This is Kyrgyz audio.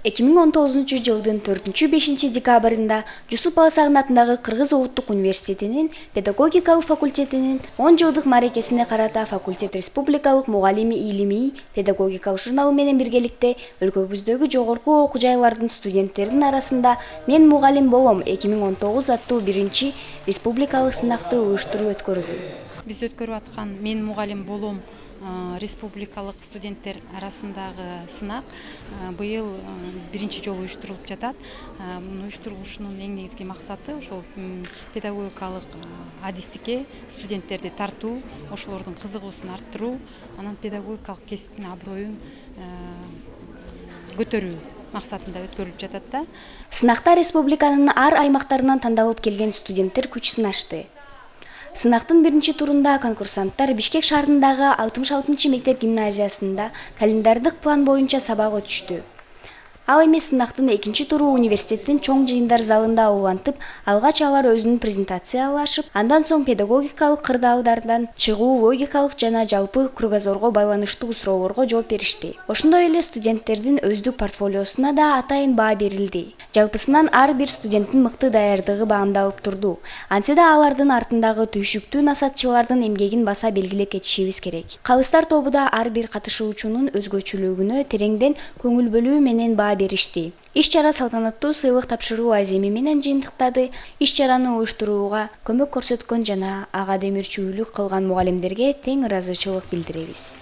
2019 жылдын 4-5 декабрында Жусуп Аласагын атындагы Кыргыз Улуттук университетинин педагогикалык факультетинин 10 жылдык мааракесине карата факультет республикалык мугалими илимий педагогикалык журналы менен биргеликте өлкөбүздөгү жогорку окуу жайлардын студенттеринин арасында «Мен мугалим болом 2019» аттуу биринчи республикалык сынакты уюштуруу өткөрүлдү. Биз өткөрүп аткан «Мен мугалим болом» республикалык студенттер арасындагы сынак быйыл биринчи жолу уюштурулуп жатат. Муну уюштурушунун эң негизги максаты ошол педагогикалык адистикке студенттерди тартуу, ошолордун кызыгуусун арттыруу, анан педагогикалык кесиптин аброюн көтөрүү максатында өткөрүлүп жатат да. Сынакта республиканын ар аймактарынан тандалып келген студенттер күч сынашты. Сынактын биринчи турунда конкурсанттар Бишкек шаарындагы 66 мектеп гимназиясында календардык план боюнча сабак өтүштү. Ал эми сынактын экинчи туру университеттин чоң жыйындар залында улантып, алгач алар өзүнүн презентациялашып, андан соң педагогикалык кырдаалдардан чыгуу, логикалык жана жалпы кругозорго байланыштуу суроолорго жооп беришти. Ошондой эле студенттердин өздүк портфолиосуна да атайын баа берилди. Жалпысынан ар бир студенттин мыкты даярдыгы баамдалып турду. Антсе да алардын артындагы түйшүктүү насаатчылардын эмгегин баса белгилеп кетишибиз керек. Калыстар тобу да ар бир катышуучунун өзгөчөлүгүнө тереңден көңүл бөлүү менен баа беришти. Иш-чара салтанаттуу сыйлык тапшыруу аземи менен жыйынтыктады. Иш-чараны уюштурууга көмөк көрсөткөн жана ага демирчүүлүк кылган мугалимдерге тең ыраазычылык билдиребиз.